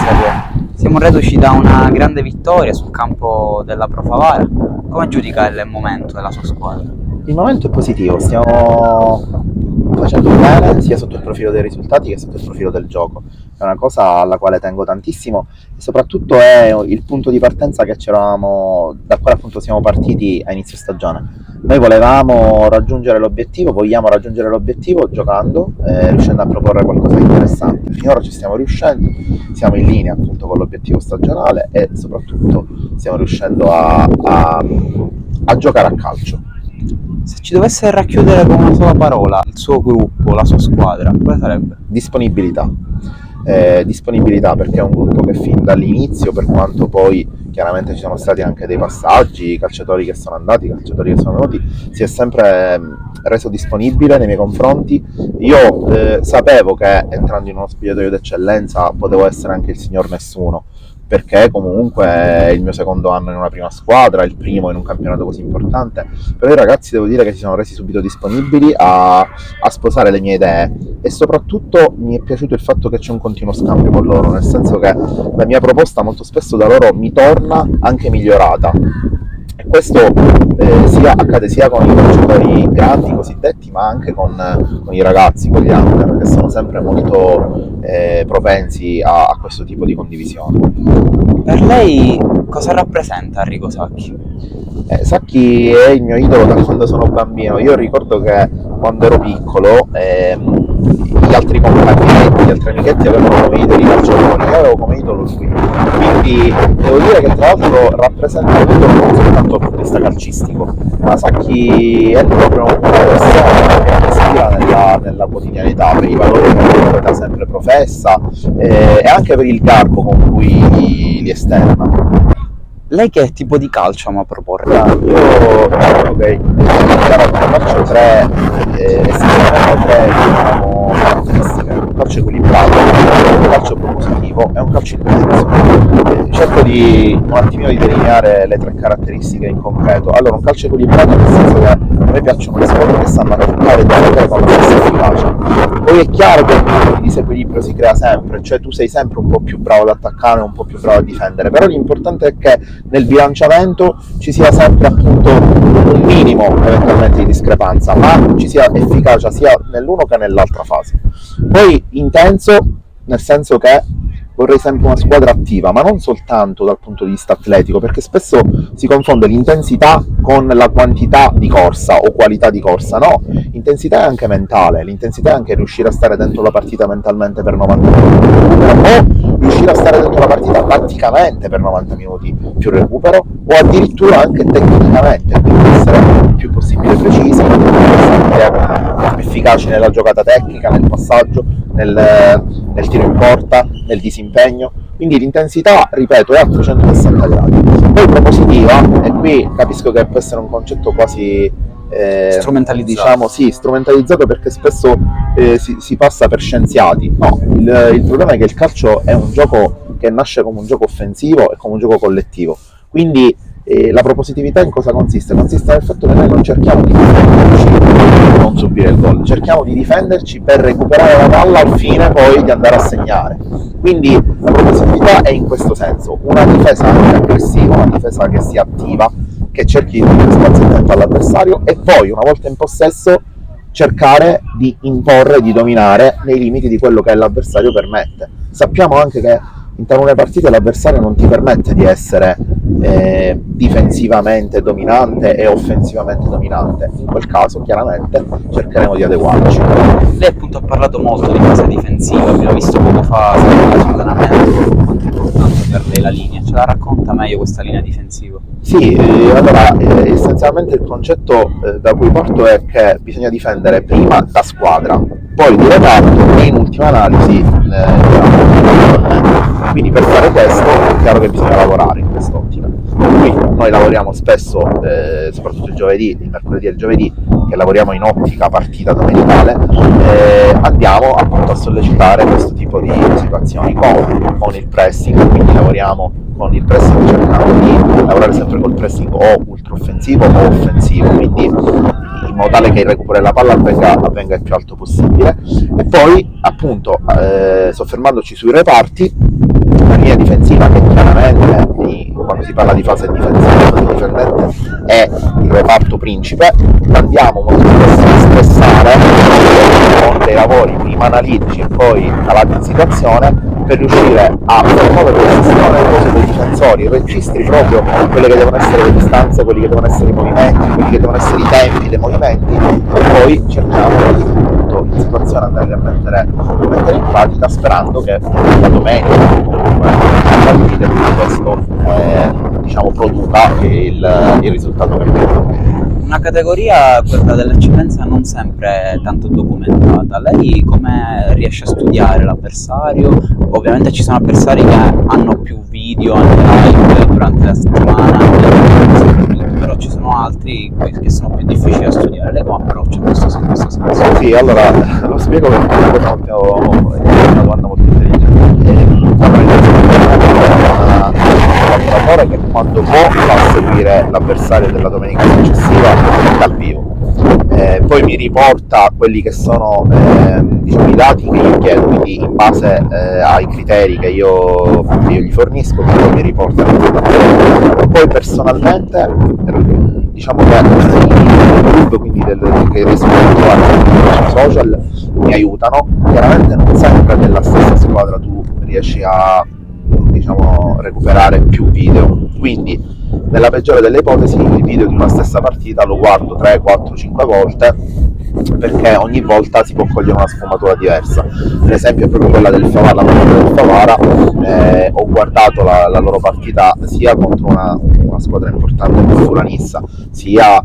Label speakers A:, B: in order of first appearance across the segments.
A: Serie. Siamo reduci da una grande vittoria sul campo della Pro Favara. Come giudica il momento della sua squadra?
B: Il momento è positivo, stiamo facendo bene sia sotto il profilo dei risultati che sotto il profilo del gioco. È una cosa alla quale tengo tantissimo e soprattutto è il punto di partenza che c'eravamo, da quale appunto siamo partiti a inizio stagione. Noi volevamo raggiungere l'obiettivo, vogliamo raggiungere l'obiettivo giocando, riuscendo a proporre qualcosa di interessante. Finora ci stiamo riuscendo, siamo in linea appunto con l'obiettivo stagionale e soprattutto stiamo riuscendo a giocare a calcio.
A: Se ci dovesse racchiudere con una sola parola il suo gruppo, la sua squadra, quale sarebbe?
B: Disponibilità. Disponibilità, perché è un gruppo che fin dall'inizio, per quanto poi chiaramente ci sono stati anche dei passaggi, calciatori che sono andati, calciatori che sono venuti, si è sempre reso disponibile nei miei confronti. Io sapevo che entrando in uno spogliatoio d'eccellenza potevo essere anche il signor nessuno, perché comunque è il mio secondo anno in una prima squadra, il primo in un campionato così importante, però i ragazzi devo dire che si sono resi subito disponibili a sposare le mie idee e soprattutto mi è piaciuto il fatto che c'è un continuo scambio con loro, nel senso che la mia proposta molto spesso da loro mi torna anche migliorata. E questo accade sia con i calciatori grandi cosiddetti, ma anche con i ragazzi, con gli under, che sono sempre molto propensi a questo tipo di condivisione.
A: Per lei cosa rappresenta Arrigo Sacchi?
B: Sacchi è il mio idolo da quando sono bambino. Io ricordo che quando ero piccolo gli altri compagnetti, gli altri amichetti avevano come idoli i calciatori, io avevo come idolo lui. Quindi devo dire che tra l'altro rappresenta un idolo non soltanto dal punto di vista calcistico, ma Sacchi è proprio una persona che mi ispira nella quotidianità, per i valori che da sempre professa e anche per il garbo con cui li esterna.
A: Lei che tipo di calcio ama proporre?
B: Io diciamo che calcio 3 essenzialmente tre caratteristiche: un calcio equilibrato, un calcio propositivo e un calcio intenso. Cerco un attimino di delineare le tre caratteristiche in concreto. Allora, un calcio equilibrato nel senso che a me piacciono le squadre che sanno attaccare e difendere con la stessa efficacia. Poi è chiaro che il disequilibrio si crea sempre, cioè tu sei sempre un po' più bravo ad attaccare, un po' più bravo a difendere, però l'importante è che nel bilanciamento ci sia sempre appunto un minimo eventualmente di discrepanza, ma ci sia efficacia sia nell'uno che nell'altra fase. Poi intenso, nel senso che vorrei sempre una squadra attiva, ma non soltanto dal punto di vista atletico, perché spesso si confonde l'intensità con la quantità di corsa o qualità di corsa. No, l'intensità è anche mentale, l'intensità è anche riuscire a stare dentro la partita mentalmente per 90 minuti o riuscire a stare dentro la partita tatticamente per 90 minuti più recupero, o addirittura anche tecnicamente, quindi essere il più possibile precisi, efficaci nella giocata tecnica, nel passaggio, nel tiro in porta, nel disimpegno. Quindi l'intensità, ripeto, è a 360 gradi. Poi propositiva, e qui capisco che può essere un concetto quasi
A: strumentalizzato.
B: Strumentalizzato, perché spesso si passa per scienziati. No, il problema è che il calcio è un gioco che nasce come un gioco offensivo e come un gioco collettivo. Quindi la propositività in cosa consiste? Consiste nel fatto che noi non cerchiamo di difenderci per non subire il gol, cerchiamo di difenderci per recuperare la palla al fine poi di andare a segnare. Quindi la propositività è in questo senso, una difesa anche aggressiva, una difesa che sia attiva, che cerchi di dare spazio e tempo all'avversario e poi, una volta in possesso, cercare di imporre, di dominare nei limiti di quello che l'avversario permette. Sappiamo anche che in talune partite l'avversario non ti permette di essere difensivamente dominante e offensivamente dominante. In quel caso chiaramente cercheremo di adeguarci.
A: Lei appunto ha parlato molto di fase difensiva, abbiamo visto poco fa l'allenamento, quanto è importante per lei la linea. Ce la racconta meglio questa linea difensiva?
B: Sì, allora essenzialmente il concetto da cui parto è che bisogna difendere prima da squadra, poi di reparto e in ultima analisi quindi per fare questo è chiaro che bisogna lavorare in quest'ottica. Qui noi lavoriamo spesso, soprattutto il giovedì, il mercoledì e il giovedì, che lavoriamo in ottica partita domenicale, andiamo appunto a sollecitare questo tipo di situazioni con il pressing, quindi lavoriamo con il pressing, cercando di lavorare sempre col pressing o ultra offensivo o offensivo, quindi in modo tale che il recupero della palla avvenga il più alto possibile. E poi appunto soffermandoci sui reparti la linea difensiva, che chiaramente quando si parla di fase difensiva, il difendente è il reparto principe, andiamo molto spesso a stressare con dei lavori prima analitici e poi calati in situazione, per riuscire a fare in modo che il sistema nervoso dei difensori registri proprio quelle che devono essere le distanze, quelli che devono essere i movimenti, quelli che devono essere i tempi dei movimenti, e poi cerchiamo di, appunto, in situazione andare a mettere in pratica, sperando che la domenica tutto questo diciamo produca il risultato che abbiamo.
A: Una categoria, quella dell'eccellenza, non sempre tanto documentata. Lei come riesce a studiare l'avversario? Ovviamente ci sono avversari che hanno più video, anche live durante la settimana, però ci sono altri che sono più difficili da studiare. Lei come approccia in questo senso?
B: Sì, allora lo spiego perché è una domanda molto intelligente. Un lavoratore che quando può va a seguire l'avversario della domenica successiva dal vivo, poi mi riporta quelli che sono diciamo, i dati che io chiedo, quindi in base ai criteri che io gli fornisco, poi mi riporta. Poi personalmente diciamo che i YouTube, quindi che riesco a trovare sui social, mi aiutano. Chiaramente non sempre della stessa squadra tu riesci a, diciamo, recuperare più video, quindi nella peggiore delle ipotesi il video di una stessa partita lo guardo 3, 4, 5 volte, perché ogni volta si può cogliere una sfumatura diversa. Per esempio è proprio quella del Favara, la partita del Favara, ho guardato la loro partita sia contro una squadra importante come Fulanissa, sia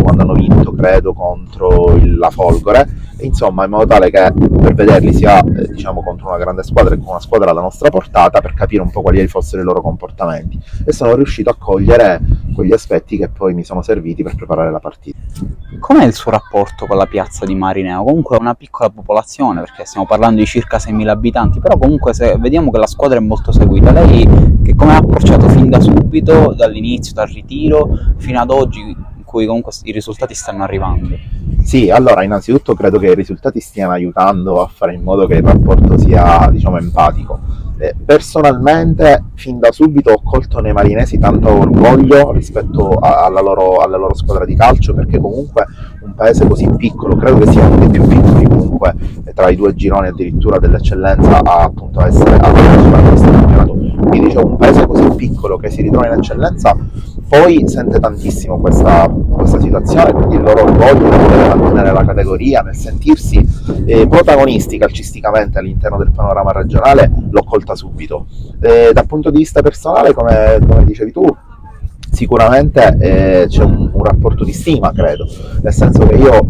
B: quando hanno vinto, credo, contro la Folgore, insomma, in modo tale che per vederli sia diciamo contro una grande squadra e con una squadra alla nostra portata, per capire un po' quali fossero i loro comportamenti, e sono riuscito a cogliere quegli aspetti che poi mi sono serviti per preparare la partita.
A: Com'è il suo rapporto con la piazza di Marineo? Comunque è una piccola popolazione, perché stiamo parlando di circa 6.000 abitanti, però comunque se vediamo che la squadra è molto seguita. Lei che come ha approcciato fin da subito, dall'inizio, dal ritiro, fino ad oggi, in cui comunque i risultati stanno arrivando?
B: Sì, allora innanzitutto credo che i risultati stiano aiutando a fare in modo che il rapporto sia, diciamo, empatico. Personalmente fin da subito ho colto nei marinesi tanto orgoglio rispetto alla loro squadra di calcio, perché comunque un paese così piccolo, credo che sia uno dei più piccoli comunque tra i due gironi addirittura dell'eccellenza a appunto essere a partecipare a questo campionato. Quindi diciamo, un paese così piccolo che si ritrova in eccellenza poi sente tantissimo questa situazione, quindi il loro orgoglio di poter mantenere la categoria, nel sentirsi protagonisti calcisticamente all'interno del panorama regionale, l'ho colta subito. Dal punto di vista personale, come dicevi tu, sicuramente c'è un rapporto di stima, credo, nel senso che io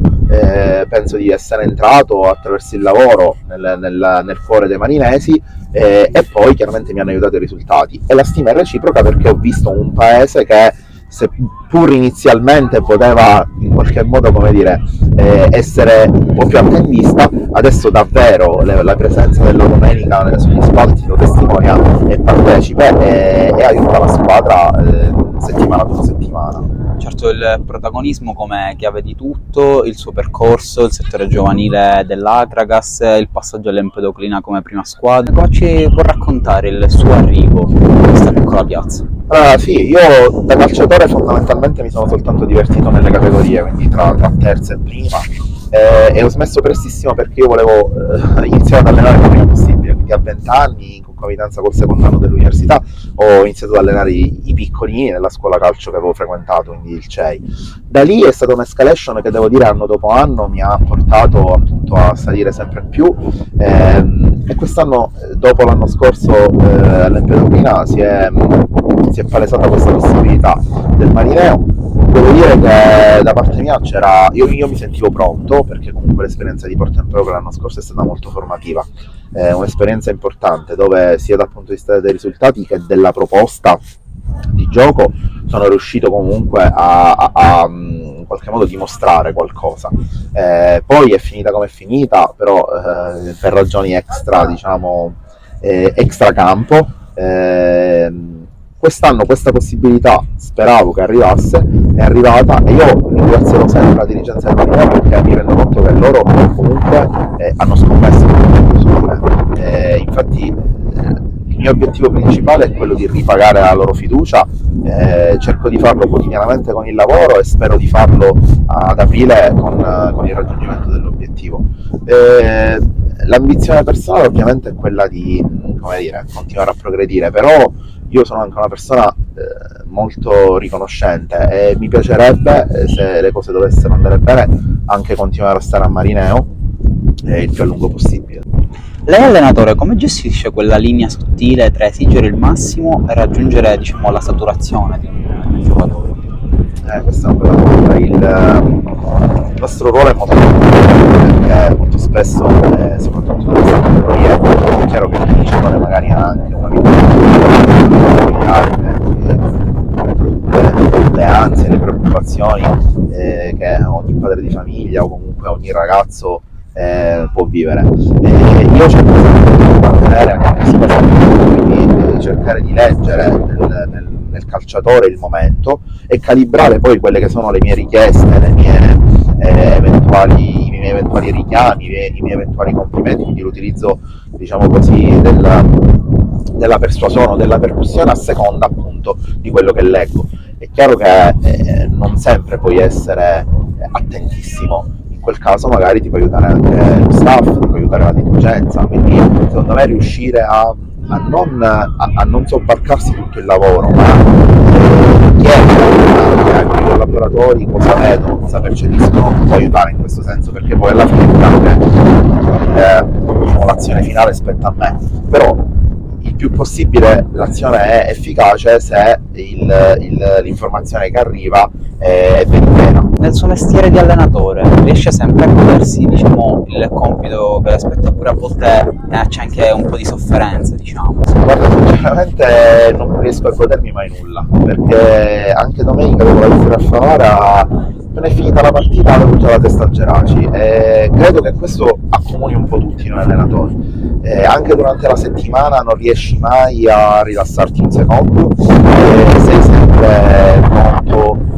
B: penso di essere entrato attraverso il lavoro nel cuore dei marinesi, e poi chiaramente mi hanno aiutato i risultati, e la stima è reciproca, perché ho visto un paese che, seppur inizialmente poteva in qualche modo, come dire, essere un po' più attendista, adesso davvero la presenza della domenica sugli spalti lo testimonia e partecipe e aiuta la squadra settimana dopo settimana.
A: Certo, il protagonismo come chiave di tutto, il suo percorso, il settore giovanile dell'Akragas, il passaggio all'Empedoclina come prima squadra. Come ci può raccontare il suo arrivo in questa piccola piazza?
B: Sì, io da calciatore fondamentalmente mi sono soltanto divertito nelle categorie, quindi tra terza e prima, e ho smesso prestissimo perché io volevo iniziare ad allenare il prima possibile, quindi a 20 anni, in concomitanza col secondo anno dell'università, ho iniziato ad allenare i piccolini nella scuola calcio che avevo frequentato, quindi il CEI. Da lì è stata un'escalation che, devo dire, anno dopo anno mi ha portato appunto a salire sempre più, e quest'anno, dopo l'anno scorso all'Empedoclina, si è palesata questa possibilità del Marineo. Devo dire che da parte mia io mi sentivo pronto, perché comunque l'esperienza di Porto Empedocle l'anno scorso è stata molto formativa, un'esperienza importante dove sia dal punto di vista dei risultati che della proposta di gioco sono riuscito comunque a in qualche modo dimostrare qualcosa. Poi è finita come è finita, però per ragioni extra, diciamo, extracampo, quest'anno questa possibilità speravo che arrivasse, è arrivata, e io ringrazierò sempre la dirigenza del Marineo, perché mi rendo conto che loro comunque hanno scommesso su di me. Infatti il mio obiettivo principale è quello di ripagare la loro fiducia, cerco di farlo quotidianamente con il lavoro e spero di farlo ad aprile con il raggiungimento dell'obiettivo. L'ambizione personale ovviamente è quella di, come dire, continuare a progredire, però io sono anche una persona molto riconoscente e mi piacerebbe, se le cose dovessero andare bene, anche continuare a stare a Marineo il più a lungo possibile.
A: Lei allenatore come gestisce quella linea sottile tra esigere il massimo e raggiungere, diciamo, la saturazione di un giocatore?
B: Questa è una bella domanda. Il nostro ruolo è molto importante perché molto spesso, soprattutto in queste categorie, è chiaro che il vincitore magari ha anche una vita familiare, le ansie, le preoccupazioni che ogni padre di famiglia o comunque ogni ragazzo può vivere. Io cerco di mantenere anche questo, quindi cercare di leggere nel calciatore il momento e calibrare poi quelle che sono le mie richieste, i miei eventuali richiami, i miei eventuali complimenti, quindi l'utilizzo, diciamo così, della persuasione o della percussione a seconda appunto di quello che leggo. È chiaro che non sempre puoi essere attentissimo, in quel caso magari ti può aiutare anche lo staff, ti può aiutare la dirigenza, quindi secondo me riuscire a non sobbarcarsi tutto il lavoro, ma chiedere anche ai collaboratori cosa vedono, cosa percepiscono, può aiutare in questo senso, perché poi alla fine diciamo che l'azione finale spetta a me, però il più possibile l'azione è efficace se l'informazione che arriva è veritiera.
A: Nel suo mestiere di allenatore riesce sempre a godersi, diciamo, il compito che le aspetta, oppure a volte c'è anche un po' di sofferenza, diciamo?
B: Guarda, sinceramente non riesco a godermi mai nulla, perché anche domenica dopo la vittoria a Favara, appena è finita la partita avevo già la testa a Geraci e credo che questo accomuni un po' tutti noi allenatori. Anche durante la settimana non riesci mai a rilassarti un secondo, sei sempre pronto,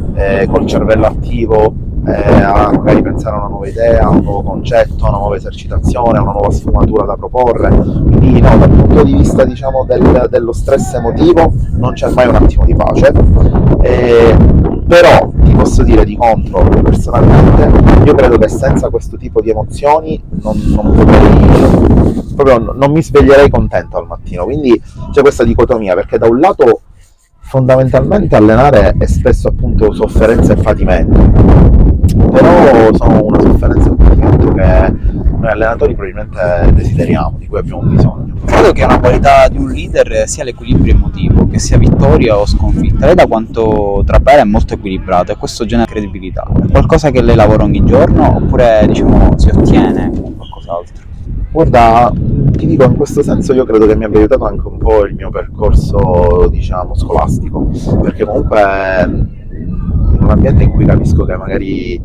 B: col cervello attivo, a magari pensare a una nuova idea, a un nuovo concetto, a una nuova esercitazione, a una nuova sfumatura da proporre. Quindi no, dal punto di vista, diciamo, dello stress emotivo non c'è mai un attimo di pace, però ti posso dire di contro, personalmente, io credo che senza questo tipo di emozioni non mi sveglierei contento al mattino, quindi c'è questa dicotomia, perché da un lato fondamentalmente allenare è spesso appunto sofferenza e fatimento, però sono una sofferenza e un fatimento che noi allenatori probabilmente desideriamo, di cui abbiamo bisogno.
A: Credo che una qualità di un leader sia l'equilibrio emotivo, che sia vittoria o sconfitta. Lei da quanto trapela è molto equilibrato e questo genera credibilità. È qualcosa che lei lavora ogni giorno oppure, diciamo, si ottiene con qualcos'altro?
B: Guarda, ti dico, in questo senso io credo che mi abbia aiutato anche un po' il mio percorso, diciamo, scolastico, perché comunque in un ambiente in cui capisco che magari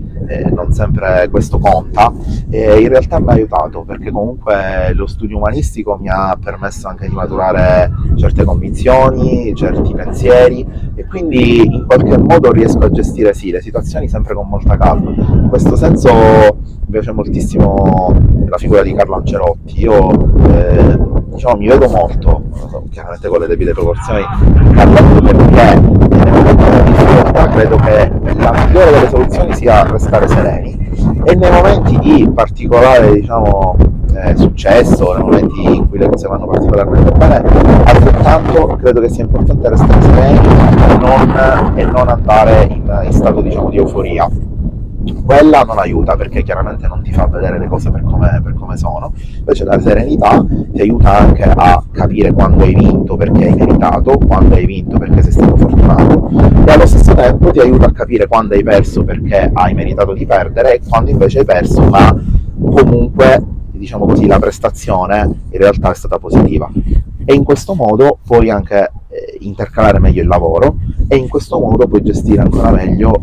B: non sempre questo conta, in realtà mi ha aiutato, perché comunque lo studio umanistico mi ha permesso anche di maturare certe convinzioni, certi pensieri, e quindi in qualche modo riesco a gestire sì le situazioni sempre con molta calma. In questo senso mi piace moltissimo la figura di Carlo Ancelotti. Io diciamo, mi vedo molto, chiaramente con le debite proporzioni, Carlo, perché nel momento di difficoltà credo che la migliore delle soluzioni sia restare sereni, e nei momenti di particolare, diciamo, successo, nei momenti in cui le cose vanno particolarmente bene, altrettanto credo che sia importante restare sereni e non andare in stato, diciamo, di euforia. Quella non aiuta, perché chiaramente non ti fa vedere le cose per come sono. Invece la serenità ti aiuta anche a capire quando hai vinto perché hai meritato, quando hai vinto perché sei stato fortunato, e allo stesso tempo ti aiuta a capire quando hai perso perché hai meritato di perdere e quando invece hai perso ma comunque, diciamo così, la prestazione in realtà è stata positiva. E in questo modo puoi anche intercalare meglio il lavoro, e in questo modo puoi gestire ancora meglio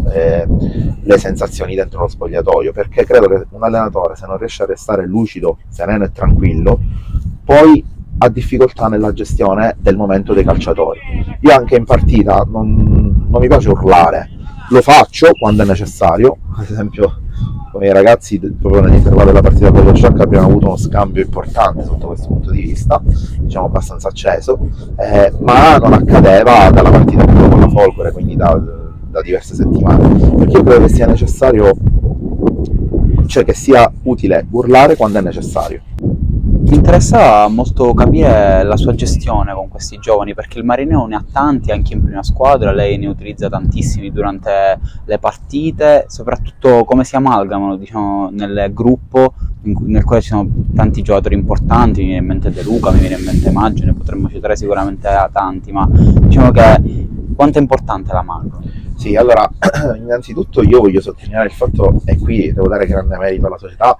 B: le sensazioni dentro lo spogliatoio, perché credo che un allenatore, se non riesce a restare lucido, sereno e tranquillo, poi ha difficoltà nella gestione del momento dei calciatori. Io anche in partita non mi piace urlare, lo faccio quando è necessario, ad esempio con i ragazzi proprio nell'intervallo della partita con lo Shock abbiamo avuto uno scambio importante sotto questo punto di vista, diciamo abbastanza acceso, ma non accadeva dalla partita con la Folgore, quindi da diverse settimane, perché io credo che sia necessario, cioè che sia utile urlare quando è necessario.
A: Mi interessa molto capire la sua gestione con questi giovani, perché il Marineo ne ha tanti anche in prima squadra, lei ne utilizza tantissimi durante le partite, soprattutto come si amalgamano, diciamo, nel gruppo nel quale ci sono tanti giocatori importanti. Mi viene in mente De Luca, mi viene in mente Maggio, ne potremmo citare sicuramente tanti, ma diciamo che quanto è importante l'amalgama?
B: Sì, allora, innanzitutto io voglio sottolineare il fatto, e qui devo dare grande merito alla società,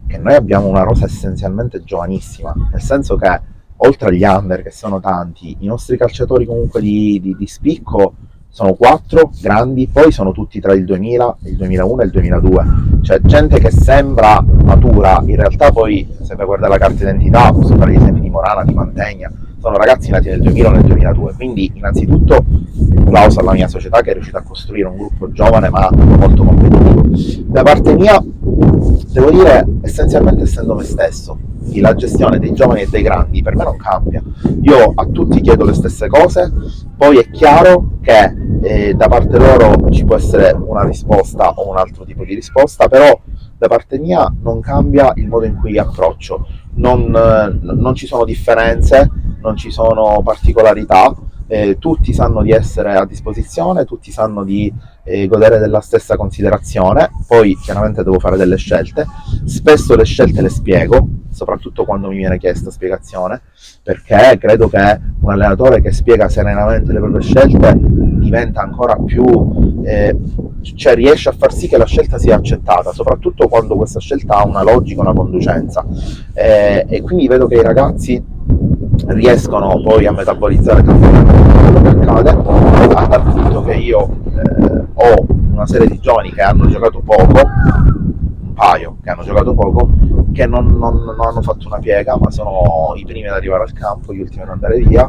B: che noi abbiamo una rosa essenzialmente giovanissima, nel senso che oltre agli under, che sono tanti, i nostri calciatori comunque di spicco sono 4 grandi, poi sono tutti tra il 2000, il 2001 e il 2002, cioè gente che sembra matura, in realtà poi se vai a guardare la carta d'identità, posso fare gli esempi di Morana, di Mantegna, sono ragazzi nati nel 2000 o nel 2002, quindi innanzitutto un plauso alla mia società che è riuscita a costruire un gruppo giovane ma molto competitivo. Da parte mia, devo dire, essenzialmente essendo me stesso, quindi la gestione dei giovani e dei grandi per me non cambia. Io a tutti chiedo le stesse cose, poi è chiaro che da parte loro ci può essere una risposta o un altro tipo di risposta, però da parte mia non cambia il modo in cui approccio, non ci sono differenze, non ci sono particolarità, tutti sanno di essere a disposizione, tutti sanno di godere della stessa considerazione, poi chiaramente devo fare delle scelte, spesso le scelte le spiego, soprattutto quando mi viene chiesta spiegazione, perché credo che un allenatore che spiega serenamente le proprie scelte diventa ancora più, cioè riesce a far sì che la scelta sia accettata, soprattutto quando questa scelta ha una logica, una conducenza, e quindi vedo che i ragazzi riescono poi a metabolizzare tanto quello che accade, a tal punto che io ho una serie di giovani che hanno giocato poco, un paio che hanno giocato poco, che non hanno fatto una piega, ma sono i primi ad arrivare al campo, gli ultimi ad andare via,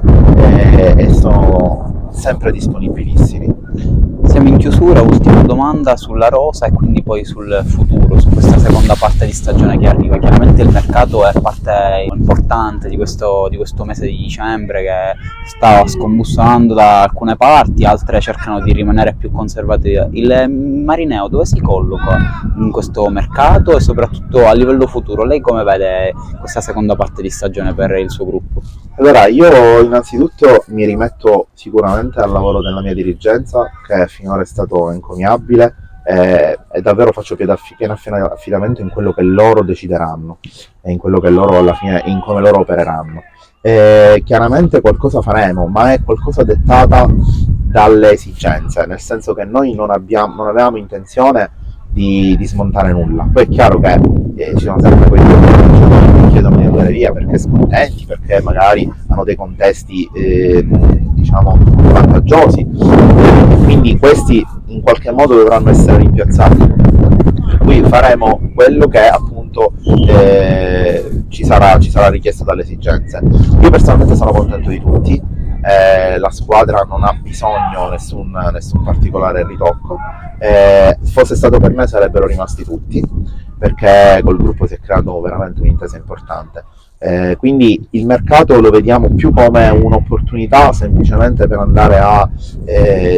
B: e sono sempre disponibilissimi.
A: Siamo in chiusura, ultima domanda sulla rosa e quindi poi sul futuro, su questa seconda parte di stagione che arriva. Chiaramente il mercato è parte importante di questo mese di dicembre, che sta scombussolando da alcune parti, altre cercano di rimanere più conservative. Il Marineo dove si colloca in questo mercato e soprattutto a livello futuro? Lei come vede questa seconda parte di stagione per il suo gruppo?
B: Allora, io innanzitutto mi rimetto sicuramente al lavoro della mia dirigenza, che finora è stato encomiabile, e davvero faccio pieno affidamento in quello che loro decideranno e in quello che loro alla fine, in come loro opereranno. Chiaramente qualcosa faremo, ma è qualcosa dettata dalle esigenze, nel senso che noi non avevamo intenzione di smontare nulla. Poi è chiaro che ci sono sempre quei che chiedono di andare via perché scontenti, perché magari hanno dei contesti diciamo vantaggiosi, quindi questi in qualche modo dovranno essere rimpiazzati, per cui faremo quello che appunto ci sarà richiesto dalle esigenze. Io personalmente sono contento di tutti, la squadra non ha bisogno nessun particolare ritocco, fosse stato per me sarebbero rimasti tutti, perché col gruppo si è creato veramente un'intesa importante, quindi il mercato lo vediamo più come un'opportunità semplicemente per andare a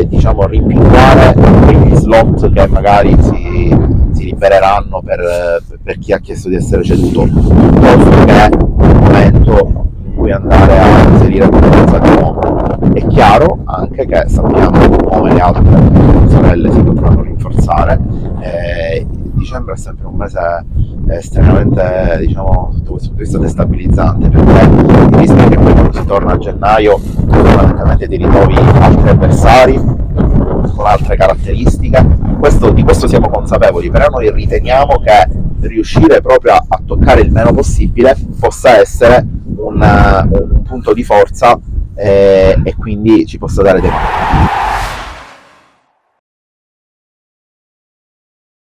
B: diciamo rimpinguare quegli slot che magari si libereranno per chi ha chiesto di essere ceduto, piuttosto che un momento in cui andare a inserire qualcosa di nuovo. È chiaro anche che sappiamo come le altre sorelle si potranno rinforzare, dicembre è sempre un mese estremamente, diciamo, sotto questo punto di vista destabilizzante, perché il rischio è che poi quando si torna a gennaio fondamentalmente ti ritrovi altri avversari con altre caratteristiche. Di questo siamo consapevoli, però noi riteniamo che riuscire proprio a toccare il meno possibile possa essere un punto di forza, e quindi ci possa dare dei valori.